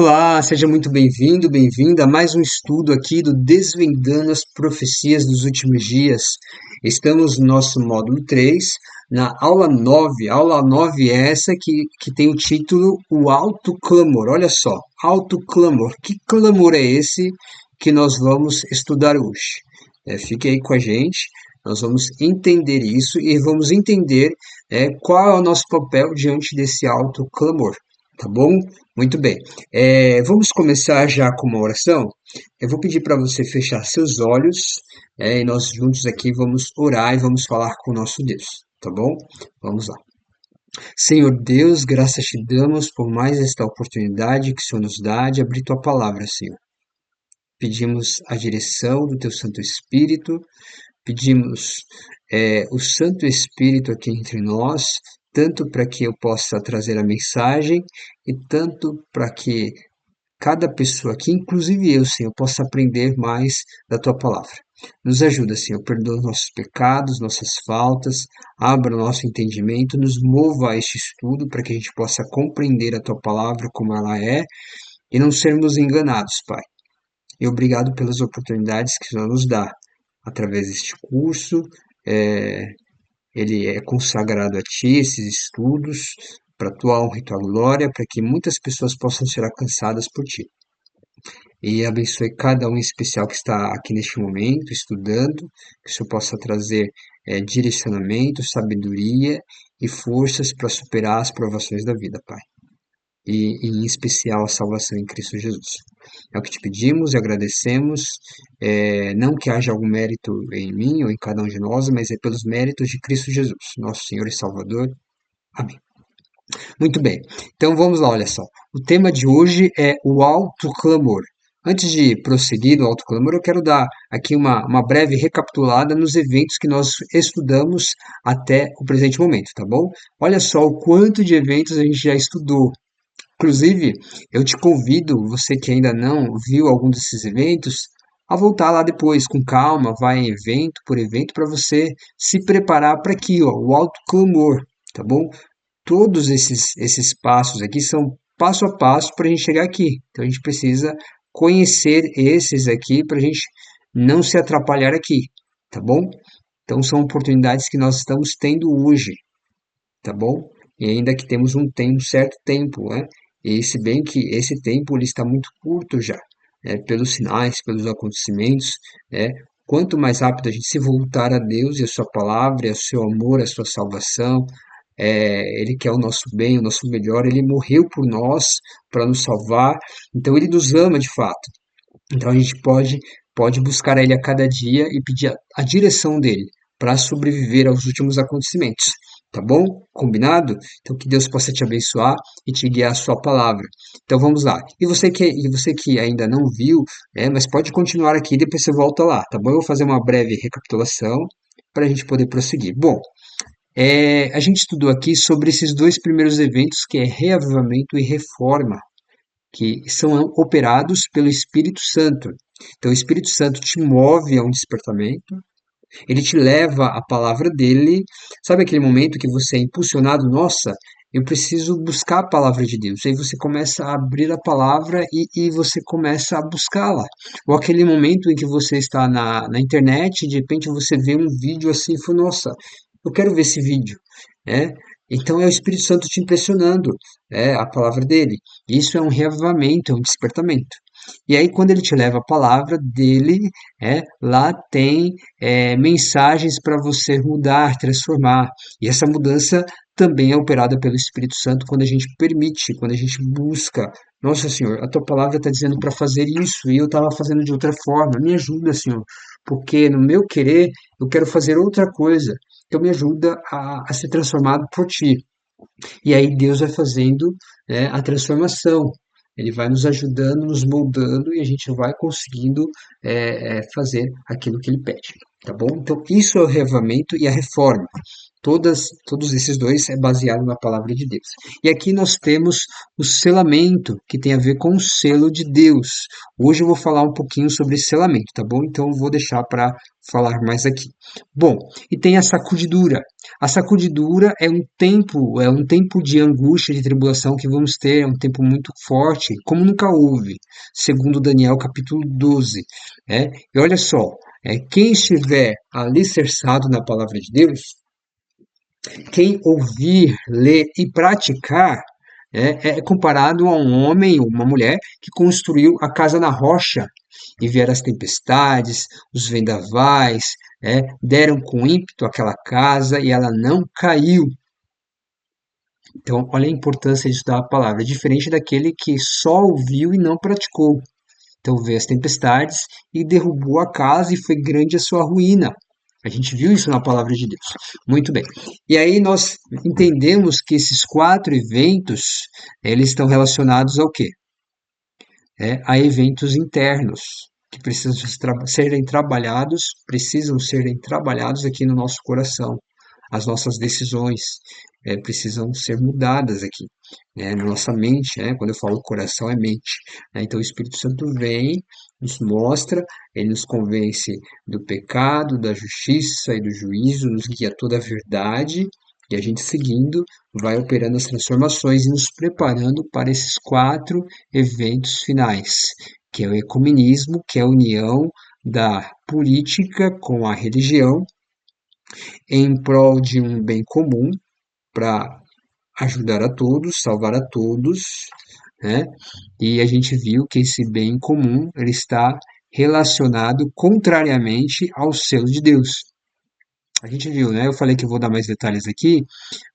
Olá, seja muito bem-vindo, bem-vinda a mais um estudo aqui do Desvendando as Profecias dos Últimos Dias. Estamos no nosso módulo 3, na aula 9. A aula 9 é essa que tem o título O Alto Clamor. Olha só, Alto Clamor. Que clamor é esse que nós vamos estudar hoje? Fique aí com a gente, nós vamos entender isso e vamos entender qual é o nosso papel diante desse alto clamor. Tá bom? Muito bem. Vamos começar já com uma oração. Eu vou pedir para você fechar seus olhos, e nós juntos aqui vamos orar e vamos falar com o nosso Deus, tá bom? Vamos lá. Senhor Deus, graças te damos por mais esta oportunidade que o Senhor nos dá de abrir tua palavra, Senhor. Pedimos a direção do teu Santo Espírito, pedimos o Santo Espírito aqui entre nós, tanto para que eu possa trazer a mensagem e tanto para que cada pessoa aqui, inclusive eu, Senhor, possa aprender mais da tua palavra. Nos ajuda, Senhor, perdoa os nossos pecados, nossas faltas, abra o nosso entendimento, nos mova a este estudo para que a gente possa compreender a tua palavra como ela é e não sermos enganados, Pai. E obrigado pelas oportunidades que o Senhor nos dá através deste curso. É, ele é consagrado a Ti, esses estudos, para a Tua honra e Tua glória, para que muitas pessoas possam ser alcançadas por Ti. E abençoe cada um em especial que está aqui neste momento, estudando, que o Senhor possa trazer direcionamento, sabedoria e forças para superar as provações da vida, Pai. E em especial a salvação em Cristo Jesus. É o que te pedimos e agradecemos, não que haja algum mérito em mim ou em cada um de nós, mas é pelos méritos de Cristo Jesus, nosso Senhor e Salvador. Amém. Muito bem, então vamos lá, olha só. O tema de hoje é o alto clamor. Antes de prosseguir no alto clamor, eu quero dar aqui uma breve recapitulada nos eventos que nós estudamos até o presente momento, tá bom? Olha só o quanto de eventos a gente já estudou. Inclusive, eu te convido, você que ainda não viu algum desses eventos, a voltar lá depois, com calma, vai em evento por evento, para você se preparar para aqui, ó, o alto clamor, tá bom? Todos esses passos aqui são passo a passo para a gente chegar aqui. Então a gente precisa conhecer esses aqui para a gente não se atrapalhar aqui, tá bom? Então são oportunidades que nós estamos tendo hoje, tá bom? E ainda que temos um certo tempo, né? E se bem que esse tempo ele está muito curto já, né? Pelos sinais, pelos acontecimentos, né? Quanto mais rápido a gente se voltar a Deus e a sua palavra, e o seu amor, a sua salvação, ele quer o nosso bem, o nosso melhor, ele morreu por nós para nos salvar, então ele nos ama de fato. Então a gente pode buscar a ele a cada dia e pedir a direção dele para sobreviver aos últimos acontecimentos. Tá bom? Combinado? Então que Deus possa te abençoar e te guiar a sua palavra. Então vamos lá. E você que ainda não viu, mas pode continuar aqui, depois você volta lá, tá bom? Eu vou fazer uma breve recapitulação para a gente poder prosseguir. Bom, a gente estudou aqui sobre esses dois primeiros eventos, que é reavivamento e reforma, que são operados pelo Espírito Santo. Então, o Espírito Santo te move a um despertamento, ele te leva à palavra dele. Sabe aquele momento que você é impulsionado? Nossa, eu preciso buscar a palavra de Deus. Aí você começa a abrir a palavra e você começa a buscá-la. Ou aquele momento em que você está na internet e de repente você vê um vídeo assim e fala, nossa, eu quero ver esse vídeo. Né? Então é o Espírito Santo te impressionando, a palavra dele. Isso é um reavivamento, é um despertamento. E aí, quando ele te leva a palavra dele, lá tem mensagens para você mudar, transformar. E essa mudança também é operada pelo Espírito Santo quando a gente permite, quando a gente busca. Nossa, Senhor, a tua palavra está dizendo para fazer isso e eu estava fazendo de outra forma. Me ajuda, Senhor, porque no meu querer eu quero fazer outra coisa. Então, me ajuda a ser transformado por ti. E aí Deus vai fazendo, a transformação. Ele vai nos ajudando, nos moldando e a gente vai conseguindo fazer aquilo que ele pede. tá bom? Então, isso é o reavivamento e a reforma. Todos esses dois é baseado na palavra de Deus. E aqui nós temos o selamento, que tem a ver com o selo de Deus. Hoje eu vou falar um pouquinho sobre selamento, tá bom? Então eu vou deixar para falar mais aqui. Bom, e tem a sacudidura. A sacudidura é um tempo de angústia, de tribulação que vamos ter, é um tempo muito forte, como nunca houve, segundo Daniel capítulo 12. E olha só, quem estiver alicerçado na palavra de Deus, quem ouvir, ler e praticar é comparado a um homem ou uma mulher que construiu a casa na rocha e vieram as tempestades, os vendavais, deram com ímpeto àquela casa e ela não caiu. Então, olha a importância de estudar a palavra, diferente daquele que só ouviu e não praticou. Então veio as tempestades e derrubou a casa e foi grande a sua ruína. A gente viu isso na palavra de Deus. Muito bem. E aí nós entendemos que esses quatro eventos, eles estão relacionados ao quê? A eventos internos que precisam serem trabalhados aqui no nosso coração. As nossas decisões precisam ser mudadas aqui, na nossa mente, quando eu falo coração é mente, então o Espírito Santo vem, nos mostra, ele nos convence do pecado, da justiça e do juízo, nos guia a toda a verdade, e a gente seguindo vai operando as transformações e nos preparando para esses quatro eventos finais, que é o ecumenismo, que é a união da política com a religião em prol de um bem comum para ajudar a todos, salvar a todos, né? E a gente viu que esse bem comum ele está relacionado contrariamente ao selo de Deus. A gente viu, né? Eu falei que eu vou dar mais detalhes aqui,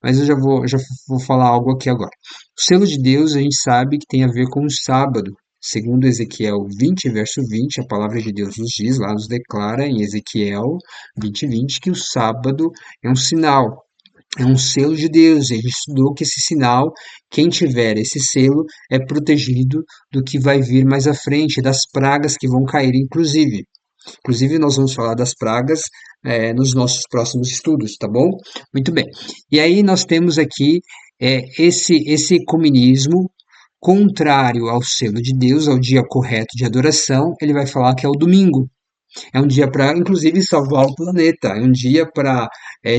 mas eu já vou falar algo aqui agora. O selo de Deus a gente sabe que tem a ver com o sábado. Segundo Ezequiel 20, verso 20, a palavra de Deus nos diz, lá nos declara em Ezequiel 20, 20, que o sábado é um sinal, é um selo de Deus. A gente estudou que esse sinal, quem tiver esse selo, é protegido do que vai vir mais à frente, das pragas que vão cair, inclusive. Inclusive, nós vamos falar das pragas nos nossos próximos estudos, tá bom? Muito bem. E aí nós temos aqui esse ecumenismo contrário ao selo de Deus, ao dia correto de adoração. Ele vai falar que é o domingo. É um dia para, inclusive, salvar o planeta. É um dia para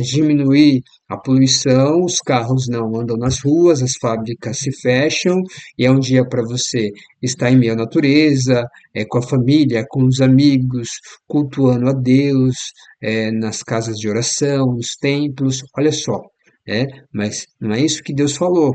diminuir a poluição, os carros não andam nas ruas, as fábricas se fecham, e é um dia para você estar em meio à natureza, com a família, com os amigos, cultuando a Deus, nas casas de oração, nos templos. Olha só, mas não é isso que Deus falou.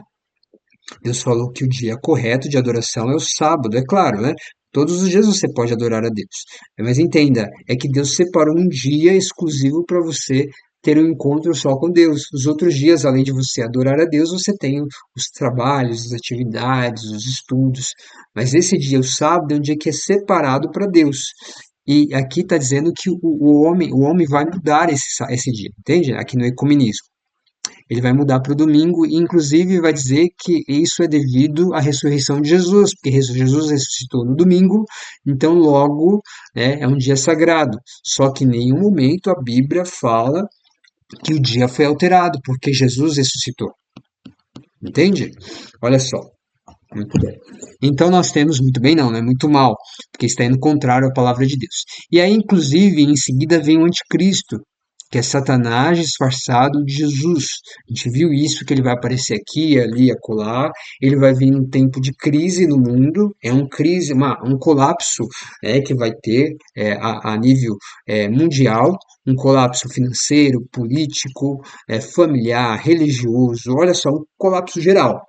Deus falou que o dia correto de adoração é o sábado, é claro, né? Todos os dias você pode adorar a Deus. Mas entenda, é que Deus separou um dia exclusivo para você ter um encontro só com Deus. Os outros dias, além de você adorar a Deus, você tem os trabalhos, as atividades, os estudos. Mas esse dia, o sábado, é um dia que é separado para Deus. E aqui está dizendo que o homem vai mudar esse dia, entende? Aqui no ecumenismo. Ele vai mudar para o domingo e, inclusive, vai dizer que isso é devido à ressurreição de Jesus, porque Jesus ressuscitou no domingo, então logo é um dia sagrado. Só que em nenhum momento a Bíblia fala que o dia foi alterado, porque Jesus ressuscitou. Entende? Olha só. Muito bem. Então nós temos muito bem, não, né? Muito mal, porque está indo contrário à palavra de Deus. E aí, inclusive, em seguida vem o anticristo, que é Satanás disfarçado de Jesus. A gente viu isso, que ele vai aparecer aqui, ali, acolá. Ele vai vir num tempo de crise no mundo, um colapso que vai ter a nível mundial, um colapso financeiro, político, familiar, religioso, olha só, um colapso geral.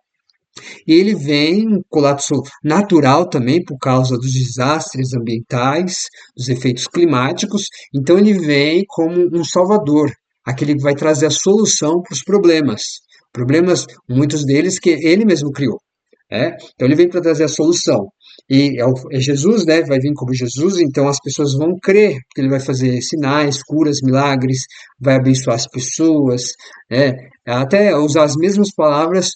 E ele vem, um colapso natural também, por causa dos desastres ambientais, dos efeitos climáticos. Então, ele vem como um salvador, aquele que vai trazer a solução para os problemas. Problemas, muitos deles que ele mesmo criou. Então, ele vem para trazer a solução. E é Jesus, né? Vai vir como Jesus, então as pessoas vão crer, porque ele vai fazer sinais, curas, milagres, vai abençoar as pessoas, até usar as mesmas palavras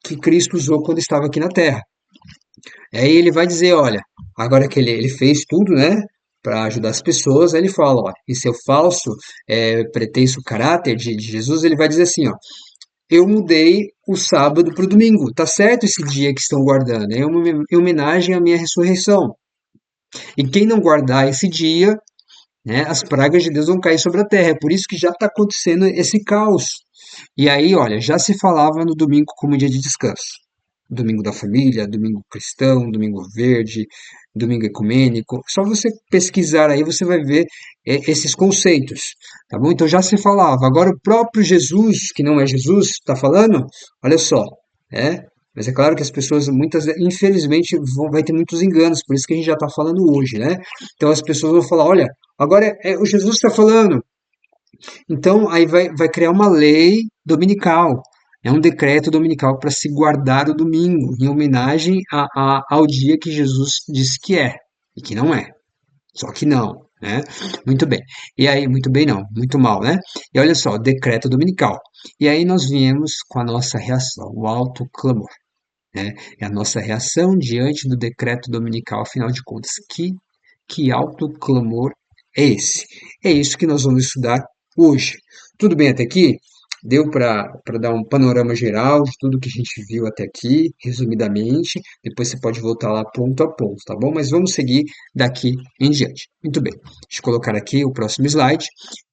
que Cristo usou quando estava aqui na Terra. Aí ele vai dizer, olha, agora que ele fez tudo, né, para ajudar as pessoas, aí ele fala, ó, em seu falso, pretenso caráter de Jesus, ele vai dizer assim, ó, eu mudei o sábado para o domingo, tá certo esse dia que estão guardando, é uma em homenagem à minha ressurreição. E quem não guardar esse dia, né, as pragas de Deus vão cair sobre a terra. É por isso que já está acontecendo esse caos. E aí, olha, já se falava no domingo como dia de descanso. Domingo da família, domingo cristão, domingo verde, domingo ecumênico. Só você pesquisar aí, você vai ver esses conceitos, tá bom? Então já se falava. Agora o próprio Jesus, que não é Jesus, está falando, olha só, é. Mas é claro que as pessoas, muitas, infelizmente, vai ter muitos enganos, por isso que a gente já está falando hoje, né? Então as pessoas vão falar, olha, agora o Jesus está falando, então, aí vai criar uma lei dominical. É um decreto dominical para se guardar o domingo, em homenagem ao dia que Jesus disse que é, e que não é. Só que não, né? Muito bem. E aí, muito bem não, muito mal, né? E olha só, decreto dominical. E aí nós viemos com a nossa reação, o alto clamor, né? É a nossa reação diante do decreto dominical, afinal de contas. Que alto clamor é esse? É isso que nós vamos estudar hoje. Tudo bem até aqui? Deu para dar um panorama geral de tudo que a gente viu até aqui, resumidamente. Depois você pode voltar lá ponto a ponto, tá bom? Mas vamos seguir daqui em diante. Muito bem. Deixa eu colocar aqui o próximo slide.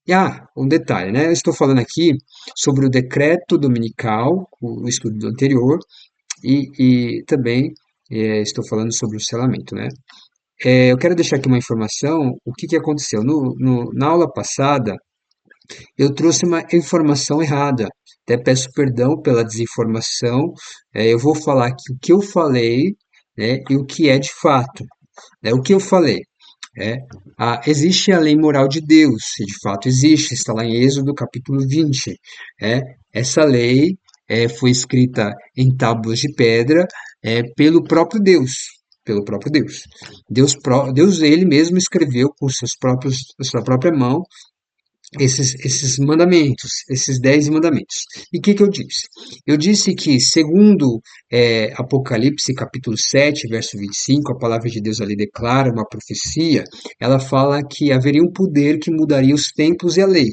E, um detalhe, né? Eu estou falando aqui sobre o decreto dominical, o estudo anterior, e também estou falando sobre o selamento, né? Eu quero deixar aqui uma informação, o que que aconteceu. Na aula passada, eu trouxe uma informação errada. Até peço perdão pela desinformação. Eu vou falar aqui o que eu falei, né, e o que é de fato. O que eu falei é, existe a lei moral de Deus, e de fato existe, está lá em Êxodo capítulo 20. Essa lei foi escrita em tábuas de pedra pelo próprio Deus. Pelo próprio Deus. Deus ele mesmo escreveu com sua própria mão esses mandamentos, esses 10 mandamentos. E o que eu disse? Eu disse que, segundo Apocalipse capítulo 7, verso 25, a palavra de Deus ali declara uma profecia, ela fala que haveria um poder que mudaria os tempos e a lei.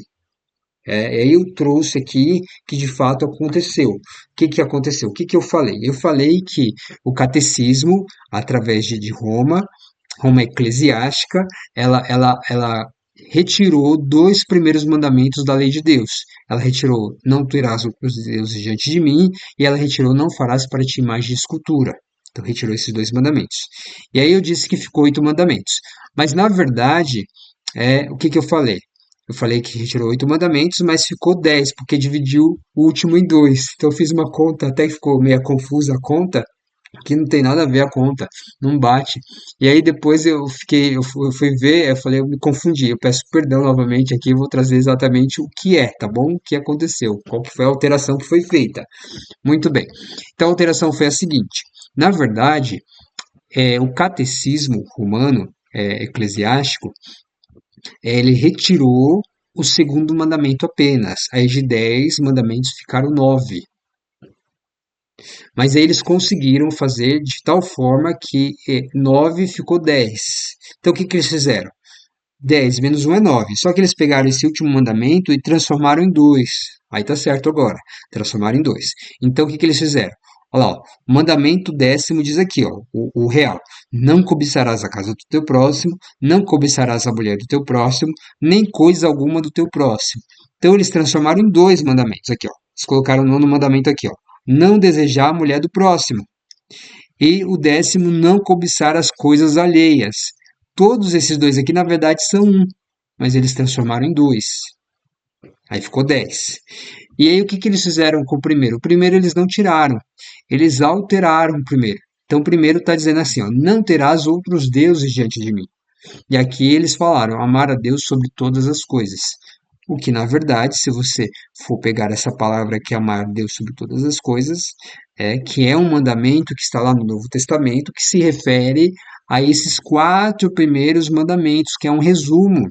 E aí eu trouxe aqui que de fato aconteceu. O que aconteceu? O que eu falei? Eu falei que o catecismo, através de Roma eclesiástica, ela retirou 2 primeiros mandamentos da lei de Deus. Ela retirou não terás outros deuses diante de mim, e ela retirou não farás para ti imagem de escultura. Então retirou esses 2 mandamentos. E aí eu disse que ficou 8 mandamentos. Mas na verdade, o que eu falei? Eu falei que retirou 8 mandamentos, mas ficou 10, porque dividiu o último em 2. Então eu fiz uma conta, até que ficou meio confusa a conta, que não tem nada a ver a conta, não bate. E aí depois eu fui ver, eu falei, eu me confundi, eu peço perdão novamente aqui, eu vou trazer exatamente o que tá bom? O que aconteceu, qual que foi a alteração que foi feita. Muito bem. Então a alteração foi a seguinte, na verdade, o catecismo romano, eclesiástico, ele retirou o segundo mandamento apenas. Aí de 10 mandamentos ficaram 9. Mas aí eles conseguiram fazer de tal forma que 9 ficou 10. Então o que eles fizeram? 10 menos 1 é 9. Só que eles pegaram esse último mandamento e transformaram em 2. Aí tá certo agora. Transformaram em 2. Então o que eles fizeram? Olha lá, ó, o mandamento 10º diz aqui, ó, o real. Não cobiçarás a casa do teu próximo, não cobiçarás a mulher do teu próximo, nem coisa alguma do teu próximo. Então eles transformaram em 2 mandamentos aqui, ó. Eles colocaram o 9º mandamento aqui, ó. Não desejar a mulher do próximo. E o 10º, não cobiçar as coisas alheias. Todos esses 2 aqui, na verdade, são 1, mas eles transformaram em 2. Aí ficou 10. E aí o que eles fizeram com o primeiro? O primeiro eles não tiraram, eles alteraram o primeiro. Então o primeiro está dizendo assim, ó, não terás outros deuses diante de mim. E aqui eles falaram, amar a Deus sobre todas as coisas. O que, na verdade, se você for pegar essa palavra que é amar a Deus sobre todas as coisas, que é um mandamento que está lá no Novo Testamento, que se refere a esses 4 primeiros mandamentos, que é um resumo.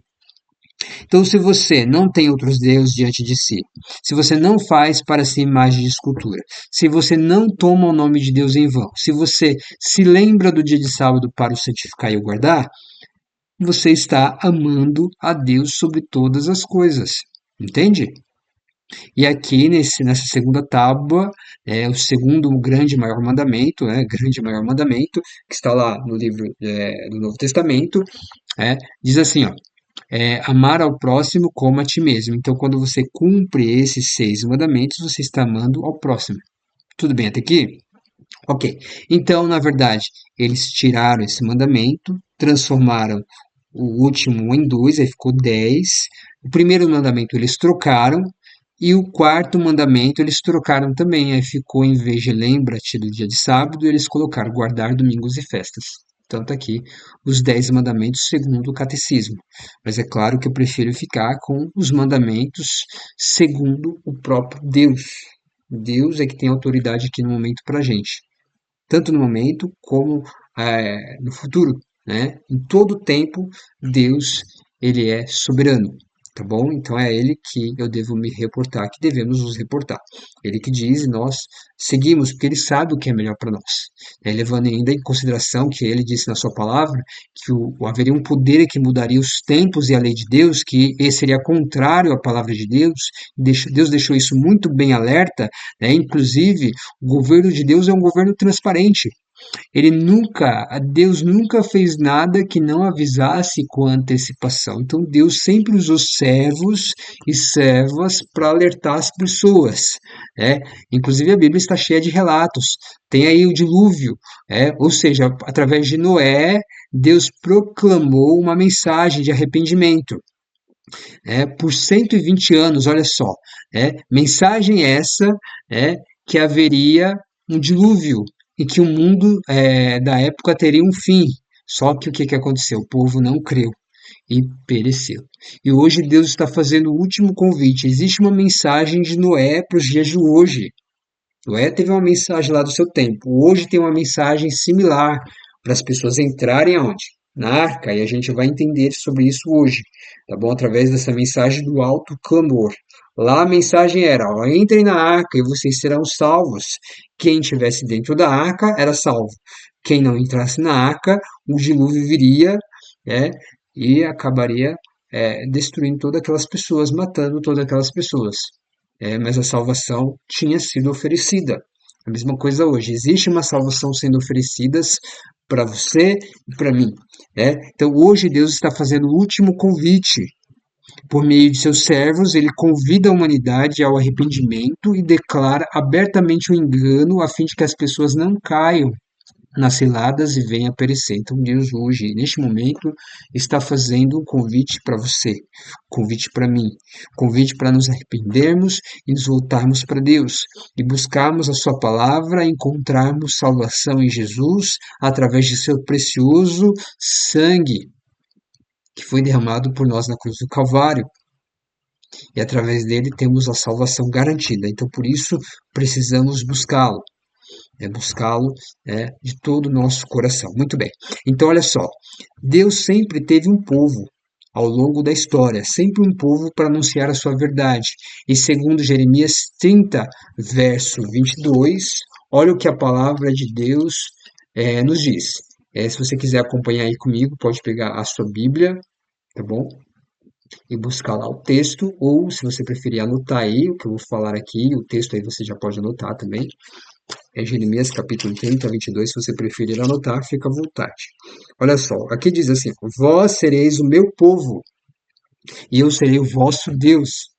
Então, se você não tem outros deuses diante de si, se você não faz para si imagem de escultura, se você não toma o nome de Deus em vão, se você se lembra do dia de sábado para o santificar e o guardar, você está amando a Deus sobre todas as coisas. Entende? E aqui nessa segunda tábua, o segundo grande maior mandamento, grande maior mandamento, que está lá no livro do Novo Testamento, diz assim, ó, amar ao próximo como a ti mesmo. Então, quando você cumpre esses 6 mandamentos, você está amando ao próximo. Tudo bem até aqui? Ok. Então, na verdade, eles tiraram esse mandamento, transformaram o último em 2, aí ficou 10. O primeiro mandamento eles trocaram, e o quarto mandamento eles trocaram também, aí ficou, em vez de lembra-te do dia de sábado, eles colocaram guardar domingos e festas. Então tá aqui os 10 mandamentos segundo o catecismo. Mas é claro que eu prefiro ficar com os mandamentos segundo o próprio Deus. Deus é que tem autoridade aqui no momento para a gente, tanto no momento como no futuro, né? Em todo tempo, Deus, ele é soberano, tá bom? Então é ele que eu devo me reportar, que devemos nos reportar. Ele que diz e nós seguimos, porque ele sabe o que é melhor para nós. Levando ainda em consideração que ele disse na sua palavra que haveria um poder que mudaria os tempos e a lei de Deus, que esse seria contrário à palavra de Deus. Deus deixou isso muito bem alerta, né? Inclusive, o governo de Deus é um governo transparente. Deus nunca fez nada que não avisasse com antecipação. Então Deus sempre usou servos e servas para alertar as pessoas, né? Inclusive a Bíblia está cheia de relatos. Tem aí o dilúvio, ou seja, através de Noé, Deus proclamou uma mensagem de arrependimento. Por 120 anos, olha só, mensagem essa que haveria um dilúvio e que o mundo da época teria um fim. Só que o que aconteceu? O povo não creu e pereceu. E hoje Deus está fazendo o último convite. Existe uma mensagem de Noé para os dias de hoje. Noé teve uma mensagem lá do seu tempo. Hoje tem uma mensagem similar para as pessoas entrarem aonde? Na arca. E a gente vai entender sobre isso hoje, tá bom? Através dessa mensagem do alto clamor. Lá a mensagem era, ó, entrem na arca e vocês serão salvos. Quem estivesse dentro da arca era salvo. Quem não entrasse na arca, o dilúvio viria, e acabaria destruindo todas aquelas pessoas, matando todas aquelas pessoas. Mas a salvação tinha sido oferecida. A mesma coisa hoje. Existe uma salvação sendo oferecida para você e para mim. Então hoje Deus está fazendo o último convite. Por meio de seus servos, ele convida a humanidade ao arrependimento e declara abertamente o engano a fim de que as pessoas não caiam nas ciladas e venha a perecer. Então Deus hoje, neste momento, está fazendo um convite para você, convite para mim, convite para nos arrependermos e nos voltarmos para Deus e buscarmos a sua palavra, encontrarmos salvação em Jesus através de seu precioso sangue que foi derramado por nós na cruz do Calvário. E através dele temos a salvação garantida. Então, por isso, precisamos buscá-lo. Buscá-lo de todo o nosso coração. Muito bem. Então, olha só. Deus sempre teve um povo ao longo da história, sempre um povo para anunciar a sua verdade. E segundo Jeremias 30, verso 22, olha o que a palavra de Deus nos diz. Se você quiser acompanhar aí comigo, pode pegar a sua Bíblia, tá bom? E buscar lá o texto, ou se você preferir anotar aí o que eu vou falar aqui, o texto aí você já pode anotar também. Jeremias capítulo 30, 22, se você preferir anotar, fica à vontade. Olha só, aqui diz assim, vós sereis o meu povo, e eu serei o vosso Deus.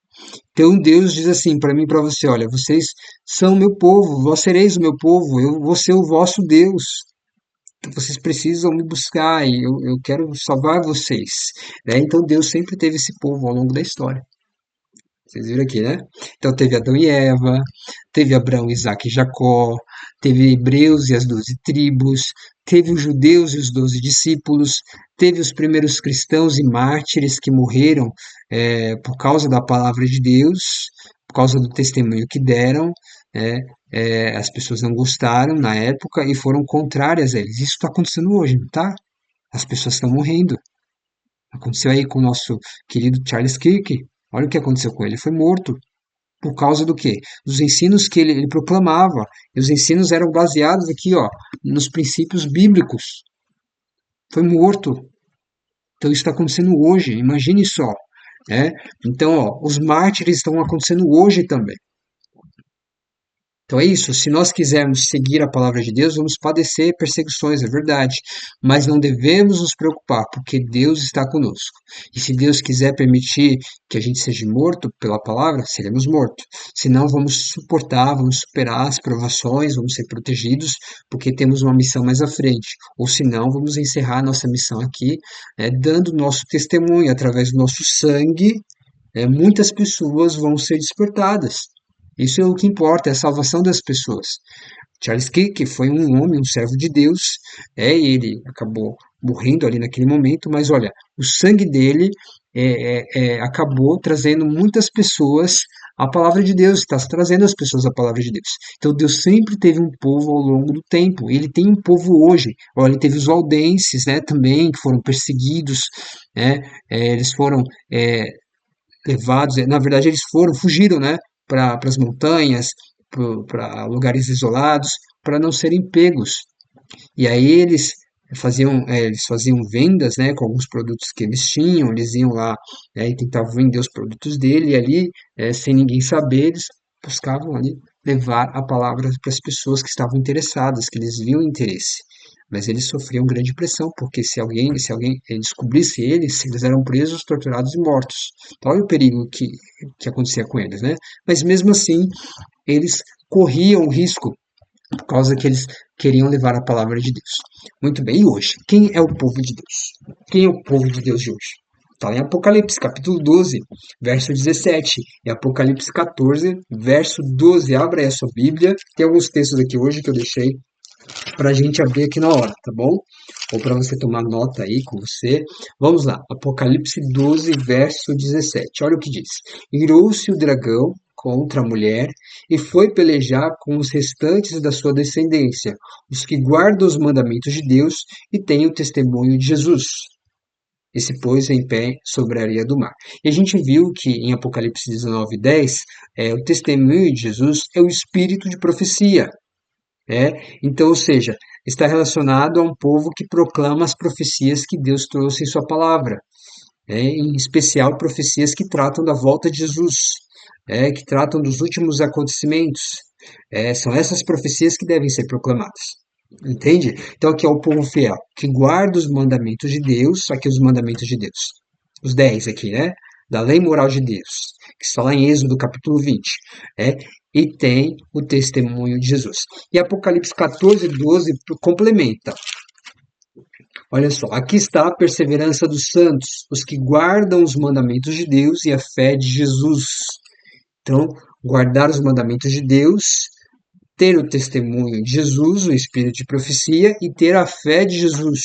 Então Deus diz assim para mim e para você, olha, vocês são o meu povo, vós sereis o meu povo, eu vou ser o vosso Deus. Vocês precisam me buscar e eu quero salvar vocês. Então Deus sempre teve esse povo ao longo da história. Vocês viram aqui, né? Então teve Adão e Eva, teve Abraão, Isaac e Jacó, teve Hebreus e as 12 tribos, teve os judeus e os 12 discípulos, teve os primeiros cristãos e mártires que morreram por causa da palavra de Deus, por causa do testemunho que deram, as pessoas não gostaram na época e foram contrárias a eles. Isso está acontecendo hoje, não tá? As pessoas estão morrendo. Aconteceu aí com o nosso querido Charles Kirk. Olha o que aconteceu com ele. Ele foi morto. Por causa do quê? Dos ensinos que ele proclamava. E os ensinos eram baseados aqui, ó, nos princípios bíblicos. Foi morto. Então isso está acontecendo hoje, imagine só, né? Então, ó, os mártires estão acontecendo hoje também. Então é isso, se nós quisermos seguir a palavra de Deus, vamos padecer perseguições, é verdade, mas não devemos nos preocupar, porque Deus está conosco. E se Deus quiser permitir que a gente seja morto pela palavra, seremos mortos. Senão vamos suportar, vamos superar as provações, vamos ser protegidos, porque temos uma missão mais à frente. Ou senão vamos encerrar nossa missão aqui, dando nosso testemunho através do nosso sangue, muitas pessoas vão ser despertadas. Isso é o que importa, é a salvação das pessoas. Charles Kirk, que foi um homem, um servo de Deus, ele acabou morrendo ali naquele momento, mas olha, o sangue dele acabou trazendo muitas pessoas à palavra de Deus, está trazendo as pessoas à palavra de Deus. Então Deus sempre teve um povo ao longo do tempo, ele tem um povo hoje. Olha, ele teve os valdenses, né, também, que foram perseguidos, né, eles foram levados, na verdade eles fugiram, né, para as montanhas, para lugares isolados, para não serem pegos. E aí eles faziam vendas, né, com alguns produtos que eles tinham, eles iam lá, e tentavam vender os produtos dele, e ali, sem ninguém saber, eles buscavam ali levar a palavra para as pessoas que estavam interessadas, que eles viam interesse. Mas eles sofriam grande pressão, porque se alguém descobrisse eles eram presos, torturados e mortos. Então, olha o perigo que acontecia com eles, né? Mas mesmo assim, eles corriam o risco por causa que eles queriam levar a palavra de Deus. Muito bem, e hoje? Quem é o povo de Deus? Quem é o povo de Deus de hoje? Está em Apocalipse, capítulo 12, verso 17, e Apocalipse 14, verso 12. Abra aí a sua Bíblia. Tem alguns textos aqui hoje que eu deixei para a gente abrir aqui na hora, tá bom? Ou para você tomar nota aí com você. Vamos lá, Apocalipse 12, verso 17. Olha o que diz: Irou-se o dragão contra a mulher e foi pelejar com os restantes da sua descendência, os que guardam os mandamentos de Deus e têm o testemunho de Jesus. E se pôs em pé sobre a areia do mar. E a gente viu que em Apocalipse 19, 10, o testemunho de Jesus é o espírito de profecia. Então, ou seja, está relacionado a um povo que proclama as profecias que Deus trouxe em sua palavra, em especial profecias que tratam da volta de Jesus, que tratam dos últimos acontecimentos. São essas profecias que devem ser proclamadas. Entende? Então aqui é o povo fiel, que guarda os mandamentos de Deus, aqui os mandamentos de Deus. Os 10 aqui, né? Da lei moral de Deus, que está lá em Êxodo capítulo 20. E tem o testemunho de Jesus. E Apocalipse 14, 12 complementa. Olha só, aqui está a perseverança dos santos, os que guardam os mandamentos de Deus e a fé de Jesus. Então, guardar os mandamentos de Deus, ter o testemunho de Jesus, o espírito de profecia, e ter a fé de Jesus.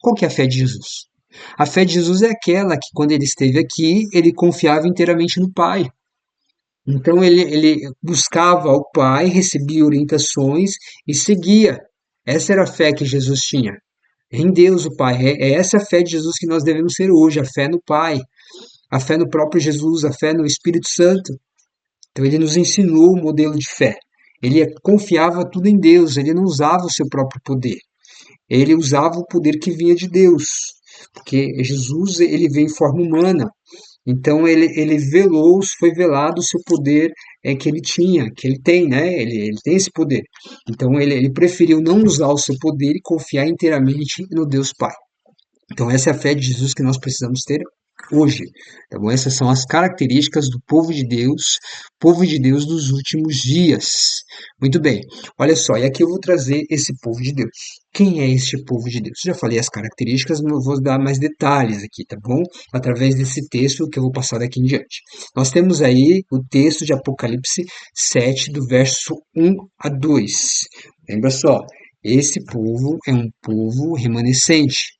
Qual que é a fé de Jesus? A fé de Jesus é aquela que, quando ele esteve aqui, ele confiava inteiramente no Pai. Então ele buscava o Pai, recebia orientações e seguia. Essa era a fé que Jesus tinha. Em Deus, o Pai. É essa a fé de Jesus que nós devemos ter hoje, a fé no Pai, a fé no próprio Jesus, a fé no Espírito Santo. Então ele nos ensinou o modelo de fé. Ele confiava tudo em Deus, ele não usava o seu próprio poder. Ele usava o poder que vinha de Deus, porque Jesus ele veio em forma humana. Então ele velou, foi velado o seu poder que ele tinha, que ele tem, né? Ele tem esse poder. Então ele preferiu não usar o seu poder e confiar inteiramente no Deus Pai. Então essa é a fé de Jesus que nós precisamos ter hoje. Tá bom? Essas são as características do povo de Deus dos últimos dias. Muito bem, olha só, e aqui eu vou trazer esse povo de Deus. Quem é este povo de Deus? Já falei as características, mas eu vou dar mais detalhes aqui, tá bom? Através desse texto que eu vou passar daqui em diante. Nós temos aí o texto de Apocalipse 7, do verso 1 a 2. Lembra só, esse povo é um povo remanescente,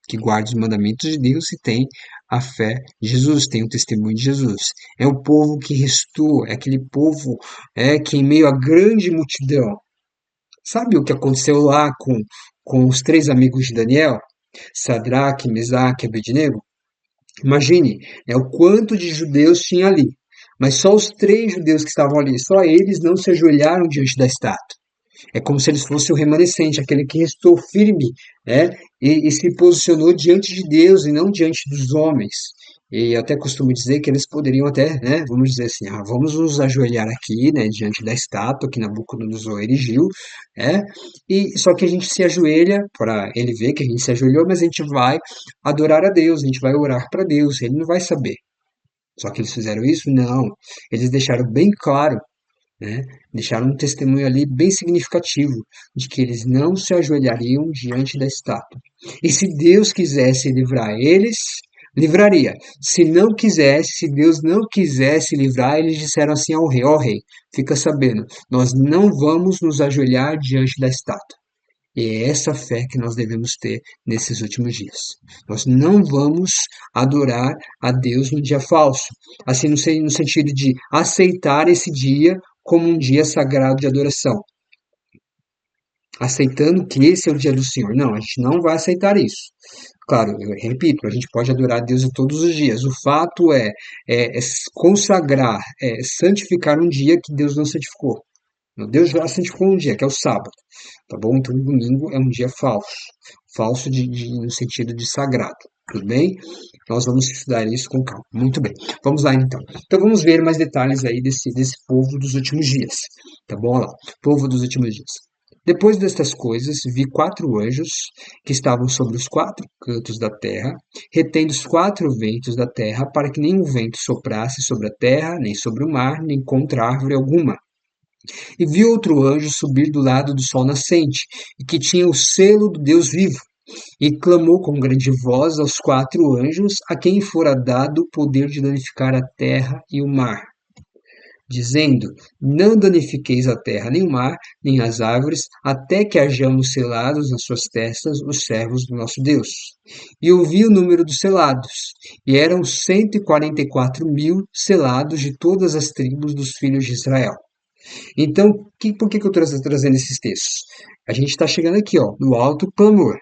que guarda os mandamentos de Deus e tem a fé de Jesus, tem o testemunho de Jesus. É o povo que restou, é aquele povo que em meio à grande multidão. Sabe o que aconteceu lá com os três amigos de Daniel? Sadraque, Mesaque e Abednego? Imagine, o quanto de judeus tinha ali. Mas só os três judeus que estavam ali, só eles não se ajoelharam diante da estátua. É como se eles fossem o remanescente, aquele que restou firme, né? E se posicionou diante de Deus e não diante dos homens. E eu até costumo dizer que eles poderiam até, né, vamos dizer assim, vamos nos ajoelhar aqui, né, diante da estátua que Nabucodonosor erigiu, né, e só que a gente se ajoelha para ele ver que a gente se ajoelhou, mas a gente vai adorar a Deus, a gente vai orar para Deus, ele não vai saber. Só que eles fizeram isso? Não. Eles deixaram bem claro, né? Deixaram um testemunho ali bem significativo de que eles não se ajoelhariam diante da estátua. E se Deus quisesse livrar eles, livraria. Se não quisesse, se Deus não quisesse livrar, eles disseram assim ao rei: ó rei, fica sabendo, nós não vamos nos ajoelhar diante da estátua. E é essa fé que nós devemos ter nesses últimos dias. Nós não vamos adorar a Deus no dia falso, assim no sentido de aceitar esse dia como um dia sagrado de adoração, aceitando que esse é o dia do Senhor. Não, a gente não vai aceitar isso. Claro, eu repito, a gente pode adorar a Deus todos os dias. O fato é consagrar, santificar um dia que Deus não santificou. Deus já santificou um dia, que é o sábado, tá bom? Então, o domingo é um dia falso, falso no sentido de sagrado, tudo bem? Nós vamos estudar isso com calma. Muito bem, vamos lá então. Então, vamos ver mais detalhes aí desse povo dos últimos dias, tá bom? Olha lá, povo dos últimos dias. Depois destas coisas, vi 4 anjos que estavam sobre os 4 cantos da terra, retendo os 4 ventos da terra, para que nenhum vento soprasse sobre a terra, nem sobre o mar, nem contra árvore alguma. E vi outro anjo subir do lado do sol nascente, e que tinha o selo do Deus vivo, e clamou com grande voz aos 4 anjos, a quem fora dado o poder de danificar a terra e o mar, dizendo: não danifiqueis a terra, nem o mar, nem as árvores, até que hajamos selados nas suas testas os servos do nosso Deus. E ouvi o número dos selados, e eram 144.000 selados de todas as tribos dos filhos de Israel. Então, por que eu estou trazendo esses textos? A gente está chegando aqui, ó, no alto clamor,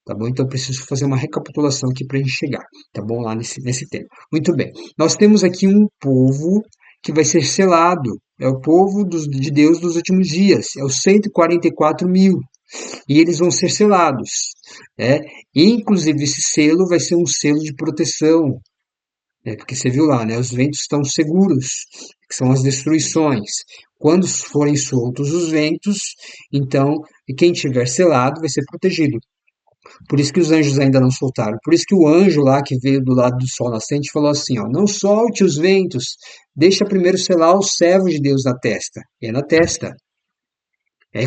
tá bom? Então, eu preciso fazer uma recapitulação aqui para a gente chegar, tá bom? Lá nesse tema. Muito bem. Nós temos aqui um povo que vai ser selado. É o povo de Deus dos últimos dias. É os 144.000. E eles vão ser selados, né? E, inclusive, esse selo vai ser um selo de proteção, porque você viu lá, né? Os ventos estão seguros, que são as destruições. Quando forem soltos os ventos, então, e quem tiver selado vai ser protegido. Por isso que os anjos ainda não soltaram. Por isso que o anjo lá que veio do lado do sol nascente falou assim, ó, não solte os ventos, deixa primeiro selar o servo de Deus na testa. E é na testa.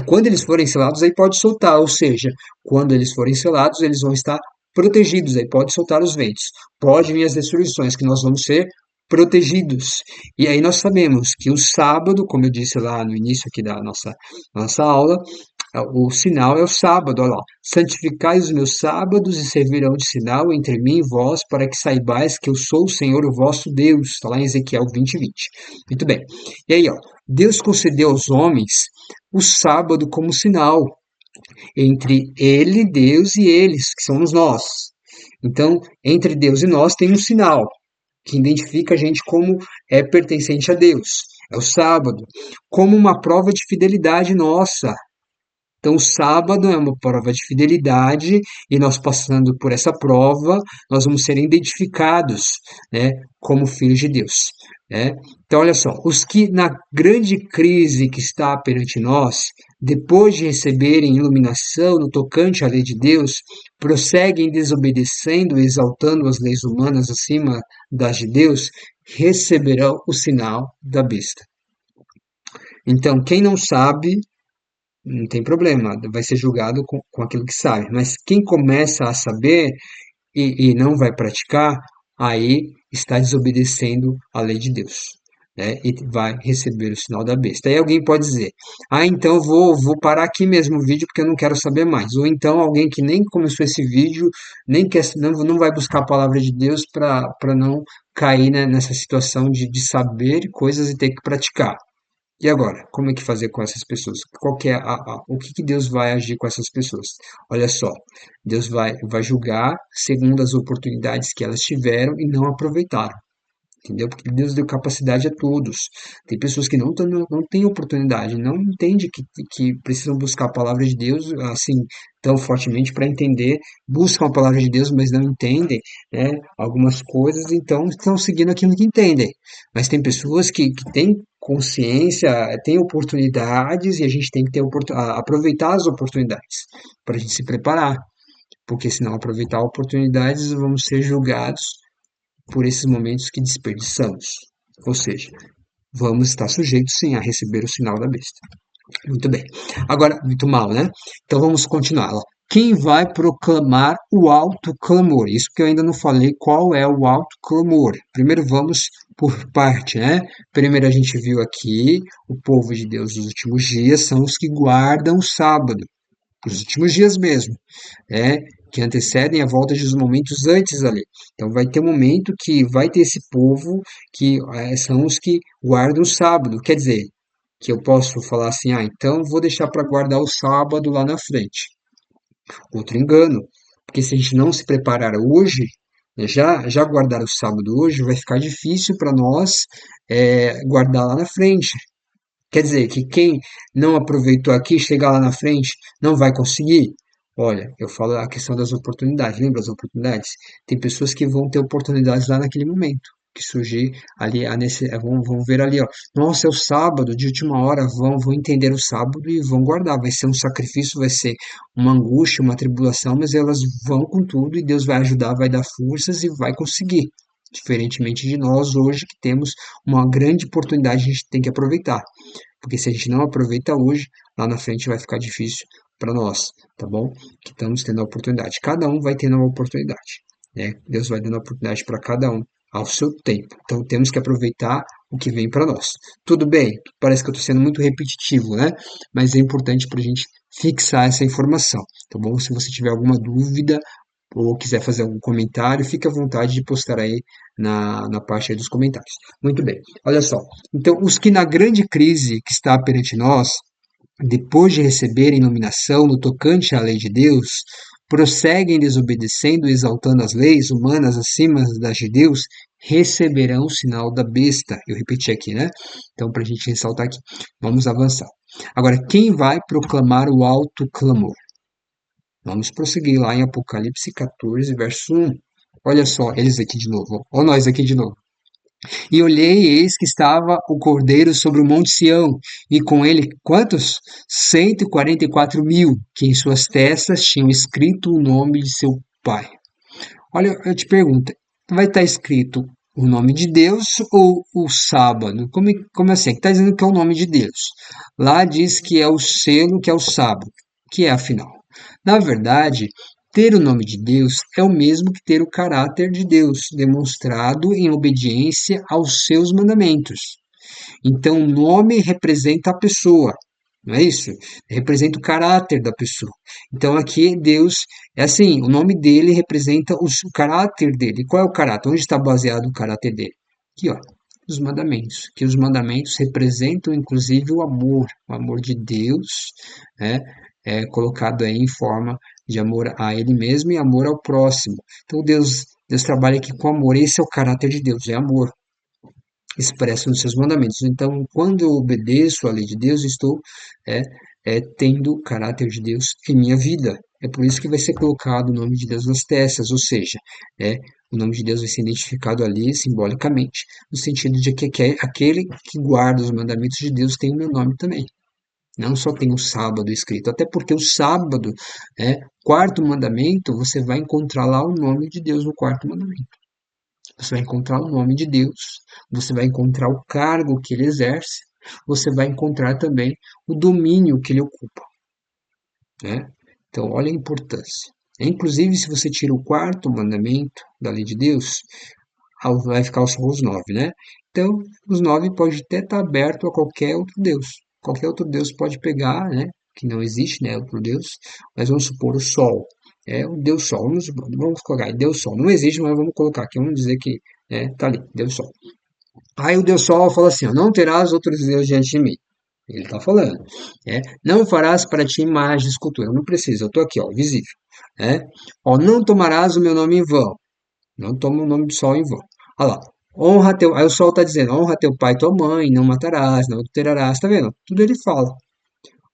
Quando eles forem selados, aí pode soltar, ou seja, quando eles forem selados, eles vão estar protegidos, aí pode soltar os ventos. Pode vir as destruições, que nós vamos ser protegidos. E aí nós sabemos que o sábado, como eu disse lá no início aqui da nossa aula, o sinal é o sábado, olha lá. Santificai os meus sábados e servirão de sinal entre mim e vós, para que saibais que eu sou o Senhor, o vosso Deus. Está lá em Ezequiel 20:20. Muito bem. E aí, ó, Deus concedeu aos homens o sábado como sinal entre ele, Deus e eles, que somos nós. Então, entre Deus e nós tem um sinal que identifica a gente como pertencente a Deus. É o sábado, como uma prova de fidelidade nossa. Então, o sábado é uma prova de fidelidade e nós passando por essa prova, nós vamos ser identificados, né, como filhos de Deus, né? Então, olha só, os que na grande crise que está perante nós, depois de receberem iluminação no tocante à lei de Deus, prosseguem desobedecendo e exaltando as leis humanas acima das de Deus, receberão o sinal da besta. Então, quem não sabe, não tem problema, vai ser julgado com aquilo que sabe. Mas quem começa a saber e não vai praticar, aí está desobedecendo a lei de Deus, né? E vai receber o sinal da besta. Aí alguém pode dizer, então vou parar aqui mesmo o vídeo porque eu não quero saber mais. Ou então alguém que nem começou esse vídeo, nem quer, não vai buscar a palavra de Deus para não cair, né, nessa situação de saber coisas e ter que praticar. E agora, como é que fazer com essas pessoas? Qual que é o que Deus vai agir com essas pessoas? Olha só, Deus vai julgar segundo as oportunidades que elas tiveram e não aproveitaram. entendeu? Porque Deus deu capacidade a todos. Tem pessoas que não têm oportunidade, não entendem que precisam buscar a palavra de Deus assim tão fortemente para entender, buscam a palavra de Deus, mas não entendem, né, algumas coisas, então estão seguindo aquilo que entendem. Mas tem pessoas que têm consciência, têm oportunidades e a gente tem que ter aproveitar as oportunidades para a gente se preparar, porque se não aproveitar oportunidades, vamos ser julgados por esses momentos que desperdiçamos. Ou seja, vamos estar sujeitos sim a receber o sinal da besta. Muito bem. Agora, muito mal, né? Então vamos continuar. Ó. Quem vai proclamar o alto clamor? Isso que eu ainda não falei qual é o alto clamor. Primeiro vamos por parte, né? Primeiro a gente viu aqui o povo de Deus dos últimos dias são os que guardam o sábado, os últimos dias mesmo, né? Que antecedem a volta dos momentos antes ali. Então vai ter um momento que vai ter esse povo que são os que guardam o sábado. Quer dizer, que eu posso falar assim, então vou deixar para guardar o sábado lá na frente. Outro engano, porque se a gente não se preparar hoje, né, já guardar o sábado hoje, vai ficar difícil para nós guardar lá na frente. Quer dizer, que quem não aproveitou aqui, chegar lá na frente, não vai conseguir. Olha, eu falo a questão das oportunidades, lembra as oportunidades? Tem pessoas que vão ter oportunidades lá naquele momento, que surgir ali, vão ver ali, ó, nossa, é o sábado, de última hora, vão entender o sábado e vão guardar. Vai ser um sacrifício, vai ser uma angústia, uma tribulação, mas elas vão com tudo e Deus vai ajudar, vai dar forças e vai conseguir. Diferentemente de nós hoje, que temos uma grande oportunidade, a gente tem que aproveitar. Porque se a gente não aproveita hoje, lá na frente vai ficar difícil para nós, tá bom? Que estamos tendo a oportunidade. Cada um vai tendo uma oportunidade, né? Deus vai dando a oportunidade para cada um ao seu tempo. Então temos que aproveitar o que vem para nós. Tudo bem, parece que eu estou sendo muito repetitivo, né? Mas é importante para a gente fixar essa informação, tá bom? Se você tiver alguma dúvida ou quiser fazer algum comentário, fique à vontade de postar aí na parte aí dos comentários. Muito bem, olha só. Então, os que na grande crise que está perante nós, depois de receberem iluminação no tocante à lei de Deus, prosseguem desobedecendo e exaltando as leis humanas acima das de Deus, receberão o sinal da besta. Eu repeti aqui, né? Então, para a gente ressaltar aqui, vamos avançar. Agora, quem vai proclamar o alto clamor? Vamos prosseguir lá em Apocalipse 14, verso 1. Olha só, eles aqui de novo. Olha nós aqui de novo. E olhei, e eis que estava o Cordeiro sobre o Monte Sião, e com ele, quantos? 144.000, que em suas testas tinham escrito o nome de seu Pai. Olha, eu te pergunto, vai estar escrito o nome de Deus ou o sábado? Como assim? Está dizendo que é o nome de Deus. Lá diz que é o selo, que é o sábado. Que é afinal? Na verdade, ter o nome de Deus é o mesmo que ter o caráter de Deus, demonstrado em obediência aos seus mandamentos. Então, o nome representa a pessoa, não é isso? Representa o caráter da pessoa. Então, aqui Deus é assim: o nome dele representa o caráter dele. Qual é o caráter? Onde está baseado o caráter dele? Aqui, ó. Os mandamentos, que os mandamentos representam inclusive o amor de Deus, né? É colocado aí em forma de amor a Ele mesmo e amor ao próximo. Então Deus trabalha aqui com amor. Esse é o caráter de Deus, é amor expresso nos seus mandamentos. Então, quando eu obedeço à lei de Deus, estou é, tendo o caráter de Deus em minha vida. É por isso que vai ser colocado o nome de Deus nas testas, ou seja, o nome de Deus vai ser identificado ali simbolicamente, no sentido de que aquele que guarda os mandamentos de Deus tem o meu nome também. Não só tem o sábado escrito, até porque o sábado, quarto mandamento, você vai encontrar lá o nome de Deus no quarto mandamento. Você vai encontrar o nome de Deus, você vai encontrar o cargo que ele exerce, você vai encontrar também o domínio que ele ocupa, né? Então, olha a importância. Inclusive, se você tira o quarto mandamento da lei de Deus, vai ficar só os 9, né? Então, os 9 pode até estar aberto a qualquer outro Deus. Qualquer outro Deus pode pegar, né? Que não existe, né? Outro Deus, mas vamos supor o Sol. É o Deus Sol. Vamos colocar aí, Deus Sol. Não existe, mas vamos colocar aqui. Vamos dizer que tá ali, Deus Sol. Aí o Deus Sol fala assim: ó, não terás outros deuses diante de mim. Ele está falando. Não farás para ti imagem de escultura. Não precisa, eu estou aqui, ó, visível. Ó, não tomarás o meu nome em vão. Não toma o nome do sol em vão. Olha lá. Honra teu, aí o sol está dizendo, honra teu pai e tua mãe, não matarás, não adulterarás, tá vendo? Tudo ele fala.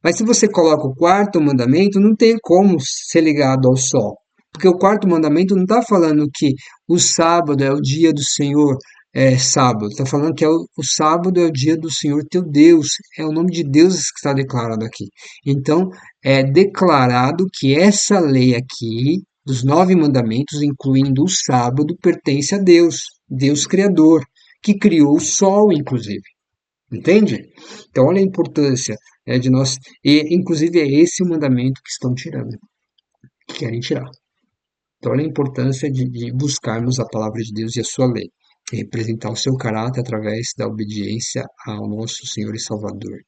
Mas se você coloca o quarto mandamento, não tem como ser ligado ao sol. Porque o quarto mandamento não está falando que o sábado é o dia do Senhor, é sábado. Está falando que o sábado é o dia do Senhor teu Deus. É o nome de Deus que está declarado aqui. Então, é declarado que essa lei aqui, dos 9 mandamentos, incluindo o sábado, pertence a Deus, Deus Criador, que criou o sol, inclusive. Entende? Então, olha a importância, né, de nós. E, inclusive, é esse o mandamento que estão tirando, que querem tirar. Então, olha a importância de buscarmos a palavra de Deus e a sua lei, e representar o seu caráter através da obediência ao nosso Senhor e Salvador.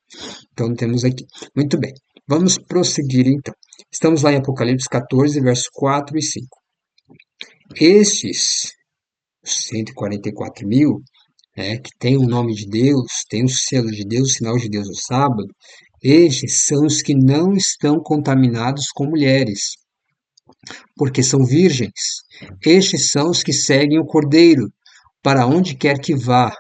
Então, temos aqui. Muito bem, vamos prosseguir então. Estamos lá em Apocalipse 14, versos 4 e 5. Estes 144.000, que tem o nome de Deus, tem o selo de Deus, o sinal de Deus no sábado, estes são os que não estão contaminados com mulheres, porque são virgens. Estes são os que seguem o Cordeiro, para onde quer que vá.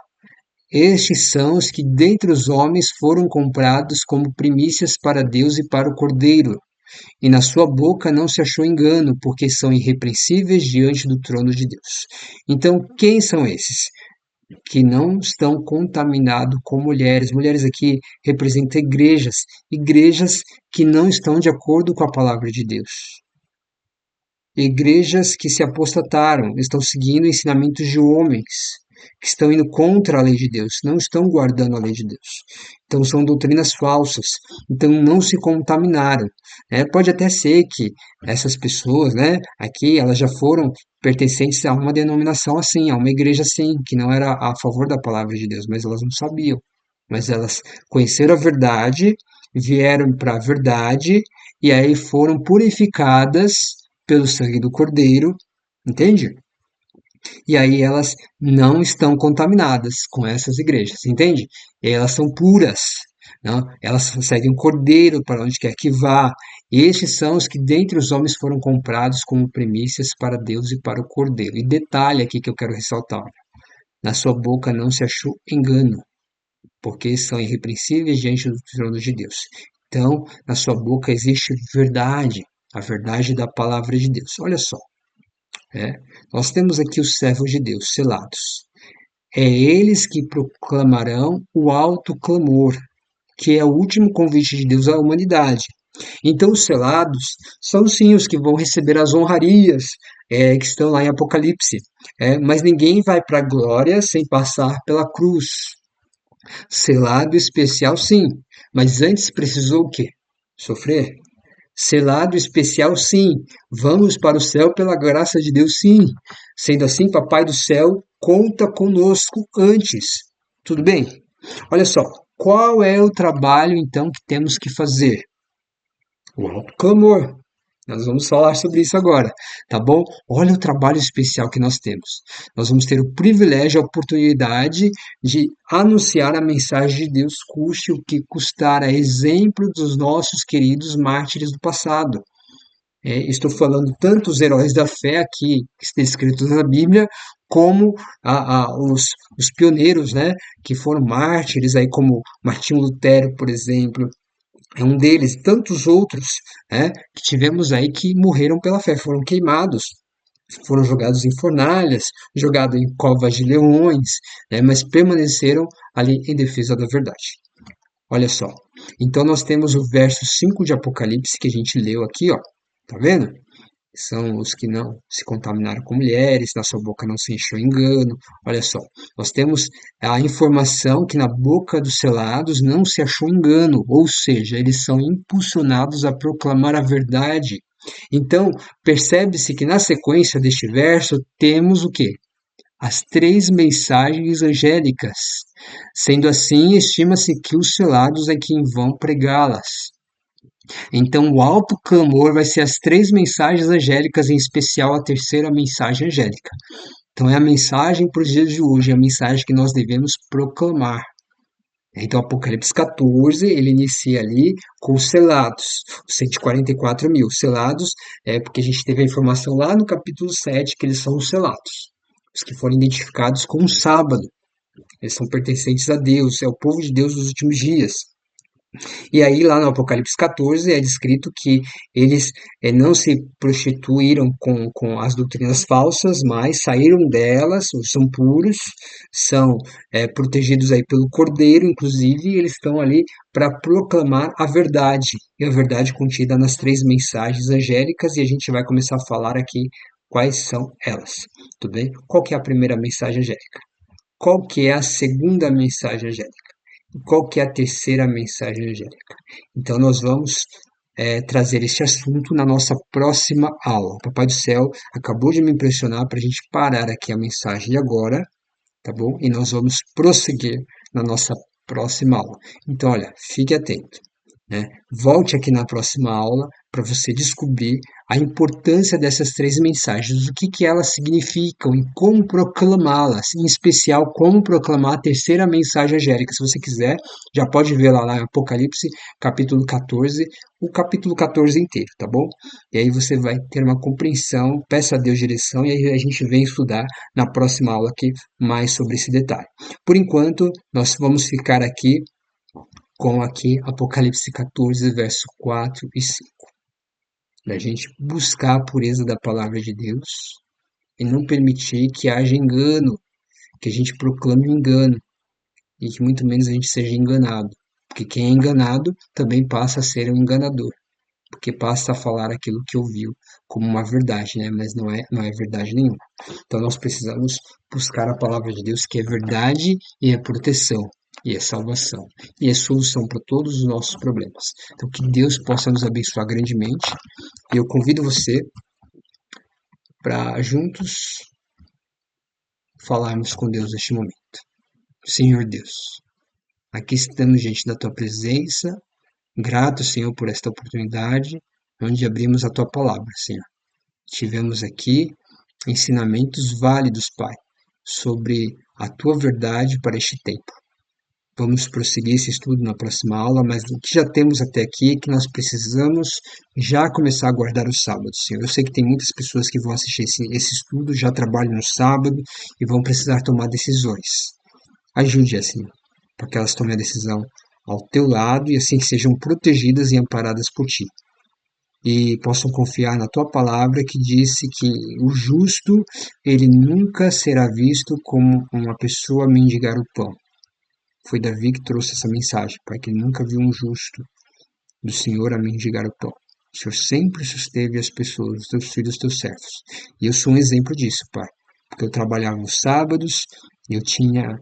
Estes são os que dentre os homens foram comprados como primícias para Deus e para o Cordeiro. E na sua boca não se achou engano, porque são irrepreensíveis diante do trono de Deus. Então, quem são esses? Que não estão contaminados com mulheres. Mulheres aqui representam igrejas, igrejas que não estão de acordo com a palavra de Deus. Igrejas que se apostataram, estão seguindo ensinamentos de homens, que estão indo contra a lei de Deus, não estão guardando a lei de Deus. Então são doutrinas falsas, então não se contaminaram. Pode até ser que essas pessoas, aqui, elas já foram pertencentes a uma denominação assim, a uma igreja assim, que não era a favor da palavra de Deus, mas elas não sabiam. Mas elas conheceram a verdade, vieram para a verdade e aí foram purificadas pelo sangue do Cordeiro, entende? E aí elas não estão contaminadas com essas igrejas, entende? E aí elas são puras, não? Elas seguem o Cordeiro para onde quer que vá. E estes são os que dentre os homens foram comprados como primícias para Deus e para o Cordeiro. E detalhe aqui que eu quero ressaltar: na sua boca não se achou engano, porque são irrepreensíveis diante do trono de Deus. Então, na sua boca existe verdade, a verdade da palavra de Deus. Olha só, nós temos aqui os servos de Deus, selados. É eles que proclamarão o alto clamor, que é o último convite de Deus à humanidade. Então, os selados são sim os que vão receber as honrarias que estão lá em Apocalipse. Mas ninguém vai para a glória sem passar pela cruz. Selado especial, sim, mas antes precisou o quê? Sofrer. Selado especial, sim. Vamos para o céu pela graça de Deus, sim. Sendo assim, Papai do céu conta conosco antes. Tudo bem? Olha só, qual é o trabalho então que temos que fazer? O alto clamor. Nós vamos falar sobre isso agora, tá bom? Olha o trabalho especial que nós temos. Nós vamos ter o privilégio, a oportunidade de anunciar a mensagem de Deus, custe o que custar, a exemplo dos nossos queridos mártires do passado. Estou falando tanto os heróis da fé aqui, que estão escritos na Bíblia, como os pioneiros, que foram mártires, aí como Martinho Lutero, por exemplo, é um deles, tantos outros, que tivemos aí que morreram pela fé, foram queimados, foram jogados em fornalhas, jogados em covas de leões, mas permaneceram ali em defesa da verdade. Olha só, então nós temos o verso 5 de Apocalipse que a gente leu aqui, ó, tá vendo? São os que não se contaminaram com mulheres, na sua boca não se encheu engano. Olha só, nós temos a informação que na boca dos selados não se achou engano, ou seja, eles são impulsionados a proclamar a verdade. Então, percebe-se que na sequência deste verso temos o quê? As 3 mensagens angélicas. Sendo assim, estima-se que os selados é quem vão pregá-las. Então, o alto clamor vai ser as 3 mensagens angélicas, em especial a terceira mensagem angélica. Então, é a mensagem para os dias de hoje, é a mensagem que nós devemos proclamar. Então, Apocalipse 14, ele inicia ali com os selados, os 144.000. Selados, porque a gente teve a informação lá no capítulo 7 que eles são os selados. os que foram identificados com o sábado. Eles são pertencentes a Deus, é o povo de Deus dos últimos dias. E aí, lá no Apocalipse 14, é descrito que eles não se prostituíram com as doutrinas falsas, mas saíram delas, são puros, são protegidos aí pelo Cordeiro, inclusive, e eles estão ali para proclamar a verdade, e a verdade contida nas 3 mensagens angélicas, e a gente vai começar a falar aqui quais são elas, tudo bem? Qual que é a primeira mensagem angélica? Qual que é a segunda mensagem angélica? Qual que é a terceira mensagem angélica? Então, nós vamos trazer este assunto na nossa próxima aula. O Papai do Céu acabou de me impressionar para a gente parar aqui a mensagem de agora, tá bom? E nós vamos prosseguir na nossa próxima aula. Então, olha, fique atento, né? Volte aqui na próxima aula para você descobrir a importância dessas 3 mensagens, o que que elas significam e como proclamá-las, em especial como proclamar a terceira mensagem angélica. Se você quiser, já pode ver lá em Apocalipse, capítulo 14, o capítulo 14 inteiro, tá bom? E aí você vai ter uma compreensão, peça a Deus direção e aí a gente vem estudar na próxima aula aqui mais sobre esse detalhe. Por enquanto, nós vamos ficar aqui com aqui Apocalipse 14, verso 4 e 5. Da gente buscar a pureza da palavra de Deus e não permitir que haja engano, que a gente proclame o engano e que muito menos a gente seja enganado. Porque quem é enganado também passa a ser um enganador, porque passa a falar aquilo que ouviu como uma verdade, né? Mas não é verdade nenhuma. Então nós precisamos buscar a palavra de Deus, que é verdade e é proteção, e é salvação, e é solução para todos os nossos problemas. Então que Deus possa nos abençoar grandemente, e eu convido você para juntos falarmos com Deus neste momento. Senhor Deus, aqui estamos diante da tua presença, grato, Senhor, por esta oportunidade, onde abrimos a tua palavra, Senhor. Tivemos aqui ensinamentos válidos, Pai, sobre a tua verdade para este tempo. Vamos prosseguir esse estudo na próxima aula, mas o que já temos até aqui é que nós precisamos já começar a guardar o sábado, Senhor. Eu sei que tem muitas pessoas que vão assistir esse estudo, já trabalham no sábado e vão precisar tomar decisões. Ajude assim, para que elas tomem a decisão ao teu lado e assim sejam protegidas e amparadas por ti. E possam confiar na tua palavra que disse que o justo, ele nunca será visto como uma pessoa mendigar o pão. Foi Davi que trouxe essa mensagem, Pai, que ele nunca viu um justo do Senhor a mendigar o pão. O Senhor sempre susteve as pessoas, os teus filhos, os teus servos. E eu sou um exemplo disso, Pai, porque eu trabalhava nos sábados, eu tinha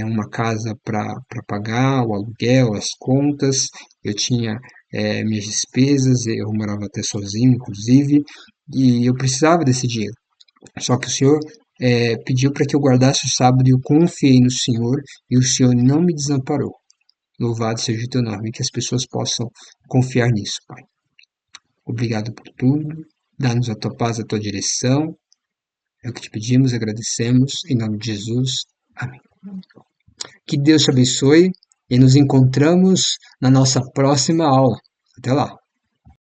uma casa para pagar, o aluguel, as contas, eu tinha minhas despesas, eu morava até sozinho, inclusive, e eu precisava desse dinheiro. Só que o Senhor pediu para que eu guardasse o sábado e eu confiei no Senhor e o Senhor não me desamparou. Louvado seja o teu nome, que as pessoas possam confiar nisso, Pai. Obrigado por tudo, dá-nos a tua paz, a tua direção. É o que te pedimos, agradecemos, em nome de Jesus. Amém. Que Deus te abençoe e nos encontramos na nossa próxima aula. Até lá!